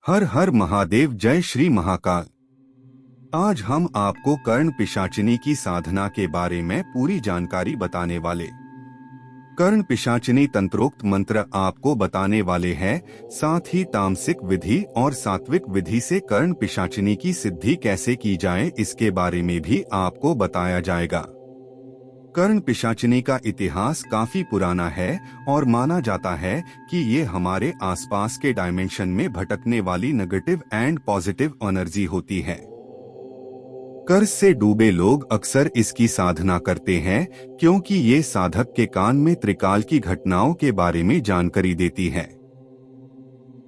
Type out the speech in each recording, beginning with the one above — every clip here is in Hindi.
हर हर महादेव, जय श्री महाकाल। आज हम आपको कर्ण पिशाचिनी की साधना के बारे में पूरी जानकारी बताने वाले। कर्ण पिशाचिनी तंत्रोक्त मंत्र आपको बताने वाले हैं, साथ ही तामसिक विधि और सात्विक विधि से कर्ण पिशाचिनी की सिद्धि कैसे की जाए इसके बारे में भी आपको बताया जाएगा। कर्ण पिशाचिनी का इतिहास काफी पुराना है और माना जाता है कि ये हमारे आसपास के डायमेंशन में भटकने वाली नेगेटिव एंड पॉजिटिव एनर्जी होती है। कर्ज से डूबे लोग अक्सर इसकी साधना करते हैं क्योंकि ये साधक के कान में त्रिकाल की घटनाओं के बारे में जानकारी देती है।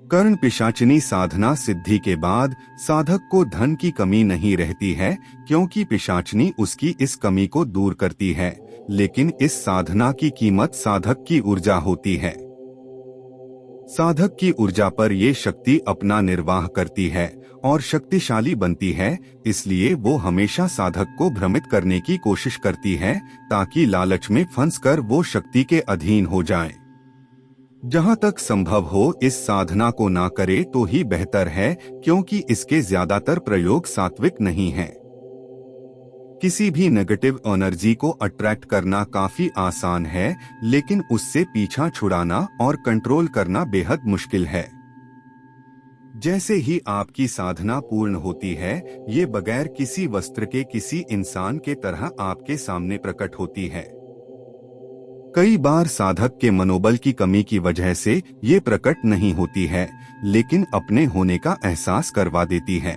कर्ण पिशाचिनी साधना सिद्धि के बाद साधक को धन की कमी नहीं रहती है क्योंकि पिशाचिनी उसकी इस कमी को दूर करती है, लेकिन इस साधना की कीमत साधक की ऊर्जा होती है। साधक की ऊर्जा पर ये शक्ति अपना निर्वाह करती है और शक्तिशाली बनती है, इसलिए वो हमेशा साधक को भ्रमित करने की कोशिश करती है ताकि लालच में फंसकर वो शक्ति के अधीन हो जाए। जहाँ तक संभव हो इस साधना को ना करे तो ही बेहतर है क्योंकि इसके ज्यादातर प्रयोग सात्विक नहीं हैं। किसी भी नेगेटिव एनर्जी को अट्रैक्ट करना काफी आसान है, लेकिन उससे पीछा छुड़ाना और कंट्रोल करना बेहद मुश्किल है। जैसे ही आपकी साधना पूर्ण होती है, ये बगैर किसी वस्त्र के किसी इंसान के तरह आपके सामने प्रकट होती है। कई बार साधक के मनोबल की कमी की वजह से ये प्रकट नहीं होती है, लेकिन अपने होने का एहसास करवा देती है।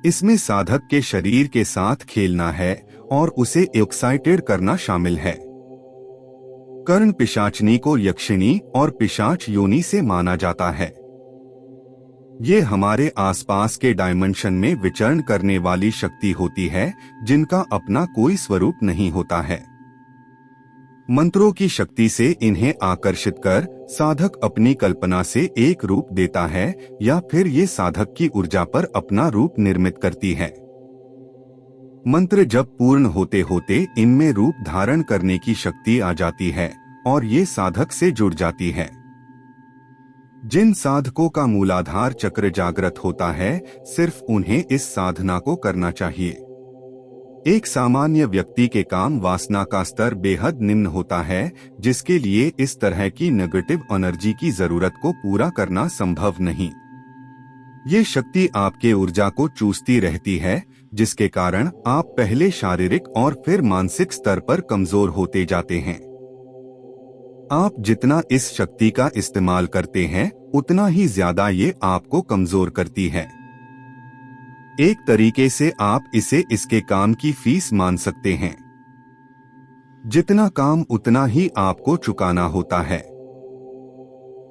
इसमें साधक के शरीर के साथ खेलना है और उसे एक्साइटेड करना शामिल है। कर्ण पिशाचिनी को यक्षिणी और पिशाच योनि से माना जाता है। ये हमारे आसपास के डायमेंशन में विचरण करने वाली शक्ति होती है जिनका अपना कोई स्वरूप नहीं होता है। मंत्रों की शक्ति से इन्हें आकर्षित कर साधक अपनी कल्पना से एक रूप देता है या फिर ये साधक की ऊर्जा पर अपना रूप निर्मित करती है। मंत्र जब पूर्ण होते होते इनमें रूप धारण करने की शक्ति आ जाती है और ये साधक से जुड़ जाती है। जिन साधकों का मूलाधार चक्र जागृत होता है, सिर्फ उन्हें इस साधना को करना चाहिए। एक सामान्य व्यक्ति के काम वासना का स्तर बेहद निम्न होता है, जिसके लिए इस तरह की नेगेटिव एनर्जी की जरूरत को पूरा करना संभव नहीं। ये शक्ति आपके ऊर्जा को चूसती रहती है, जिसके कारण आप पहले शारीरिक और फिर मानसिक स्तर पर कमजोर होते जाते हैं। आप जितना इस शक्ति का इस्तेमाल करते हैं, उतना ही ज्यादा ये आपको कमजोर करती है। एक तरीके से आप इसे इसके काम की फीस मान सकते हैं। जितना काम उतना ही आपको चुकाना होता है।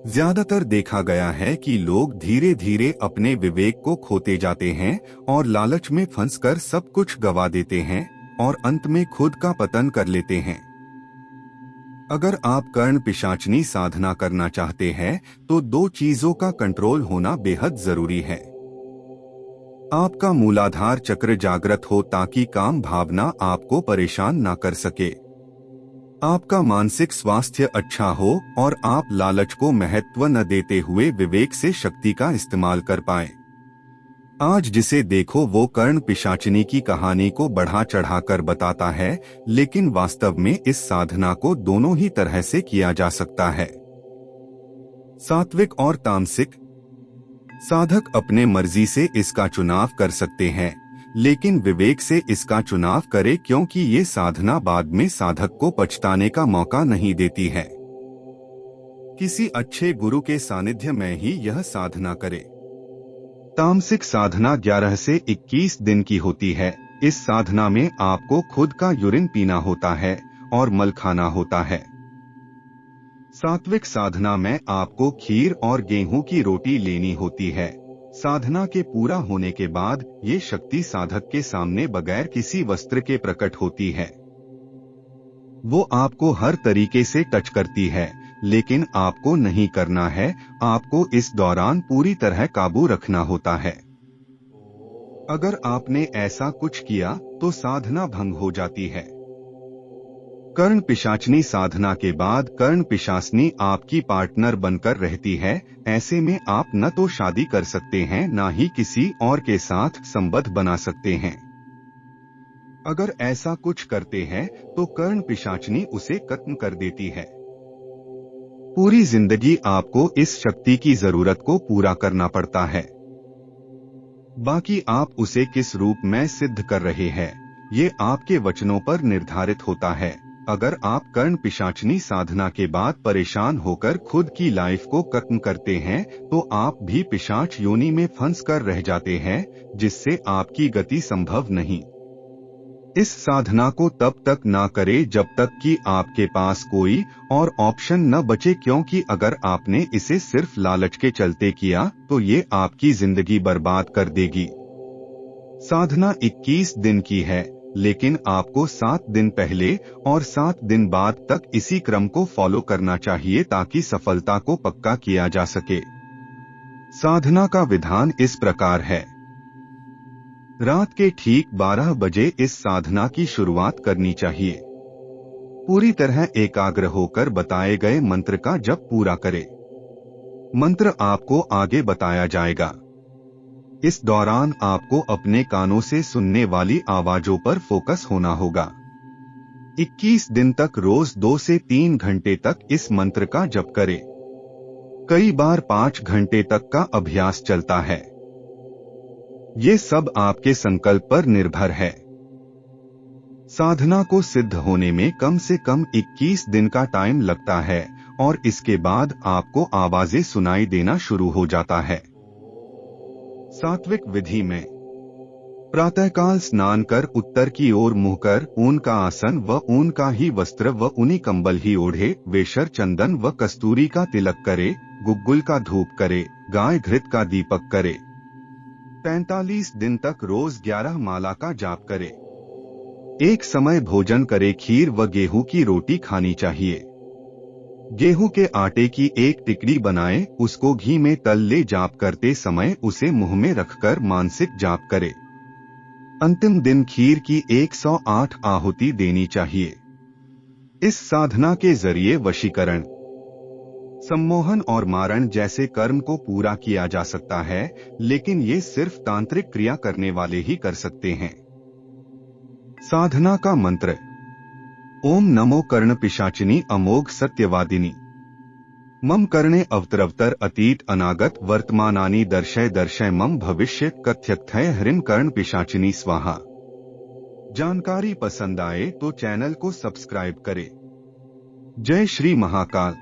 ज्यादातर देखा गया है कि लोग धीरे धीरे अपने विवेक को खोते जाते हैं और लालच में फंसकर सब कुछ गवा देते हैं और अंत में खुद का पतन कर लेते हैं। अगर आप कर्ण पिशाचिनी साधना करना चाहते हैं तो दो चीजों का कंट्रोल होना बेहद जरूरी है। आपका मूलाधार चक्र जागृत हो ताकि काम भावना आपको परेशान ना कर सके। आपका मानसिक स्वास्थ्य अच्छा हो और आप लालच को महत्व न देते हुए विवेक से शक्ति का इस्तेमाल कर पाएं। आज जिसे देखो वो कर्ण पिशाचिनी की कहानी को बढ़ा चढ़ाकर बताता है, लेकिन वास्तव में इस साधना को दोनों ही तरह से किया जा सकता है। सात्विक और तामसिक। साधक अपने मर्जी से इसका चुनाव कर सकते हैं, लेकिन विवेक से इसका चुनाव करे क्योंकि ये साधना बाद में साधक को पछताने का मौका नहीं देती है। किसी अच्छे गुरु के सानिध्य में ही यह साधना करे। तामसिक साधना 11 से 21 दिन की होती है। इस साधना में आपको खुद का यूरिन पीना होता है और मल खाना होता है। सात्विक साधना में आपको खीर और गेहूं की रोटी लेनी होती है। साधना के पूरा होने के बाद ये शक्ति साधक के सामने बगैर किसी वस्त्र के प्रकट होती है। वो आपको हर तरीके से टच करती है, लेकिन आपको नहीं करना है। आपको इस दौरान पूरी तरह काबू रखना होता है। अगर आपने ऐसा कुछ किया तो साधना भंग हो जाती है। कर्ण पिशाचनी साधना के बाद कर्ण पिशाचनी आपकी पार्टनर बनकर रहती है। ऐसे में आप न तो शादी कर सकते हैं, न ही किसी और के साथ संबंध बना सकते हैं। अगर ऐसा कुछ करते हैं तो कर्ण पिशाचनी उसे खत्म कर देती है। पूरी जिंदगी आपको इस शक्ति की जरूरत को पूरा करना पड़ता है। बाकी आप उसे किस रूप में सिद्ध कर रहे हैं, ये आपके वचनों पर निर्धारित होता है। अगर आप कर्ण पिशाचनी साधना के बाद परेशान होकर खुद की लाइफ को खत्म करते हैं तो आप भी पिशाच योनि में फंस कर रह जाते हैं, जिससे आपकी गति संभव नहीं। इस साधना को तब तक ना करें जब तक कि आपके पास कोई और ऑप्शन न बचे, क्योंकि अगर आपने इसे सिर्फ लालच के चलते किया तो ये आपकी जिंदगी बर्बाद कर देगी। साधना 21 दिन की है, लेकिन आपको 7 दिन पहले और 7 दिन बाद तक इसी क्रम को फॉलो करना चाहिए ताकि सफलता को पक्का किया जा सके। साधना का विधान इस प्रकार है। रात के ठीक 12 बजे इस साधना की शुरुआत करनी चाहिए। पूरी तरह एकाग्र होकर बताए गए मंत्र का जप पूरा करें। मंत्र आपको आगे बताया जाएगा। इस दौरान आपको अपने कानों से सुनने वाली आवाजों पर फोकस होना होगा। 21 दिन तक रोज 2 से 3 घंटे तक इस मंत्र का जप करें। कई बार 5 घंटे तक का अभ्यास चलता है। ये सब आपके संकल्प पर निर्भर है। साधना को सिद्ध होने में कम से कम 21 दिन का टाइम लगता है और इसके बाद आपको आवाजें सुनाई देना शुरू हो जाता है। सात्विक विधि में प्रातःकाल स्नान कर उत्तर की ओर मुंह कर ऊन का आसन व ऊन का ही वस्त्र व ऊनी कंबल ही ओढ़े, वेशर चंदन व कस्तूरी का तिलक करे, गुग्गुल का धूप करे, गाय घृत का दीपक करे। 45 दिन तक रोज 11 माला का जाप करे। एक समय भोजन करे। खीर व गेहूं की रोटी खानी चाहिए। गेहूं के आटे की एक टिकड़ी बनाए, उसको घी में तल ले। जाप करते समय उसे मुंह में रखकर मानसिक जाप करे। अंतिम दिन खीर की 108 आहुति देनी चाहिए। इस साधना के जरिए वशीकरण, सम्मोहन और मारण जैसे कर्म को पूरा किया जा सकता है, लेकिन ये सिर्फ तांत्रिक क्रिया करने वाले ही कर सकते हैं। साधना का मंत्र: ओम नमो कर्ण पिशाचिनी अमोघ सत्यवादिनी। मम कर्णे अवतरवतर अतीत अनागत वर्तमानानि दर्शय दर्शय मम भविष्य कथ्यथय ह्रीं कर्ण पिशाचिनी स्वाहा। जानकारी पसंद आए तो चैनल को सब्सक्राइब करें। जय श्री महाकाल।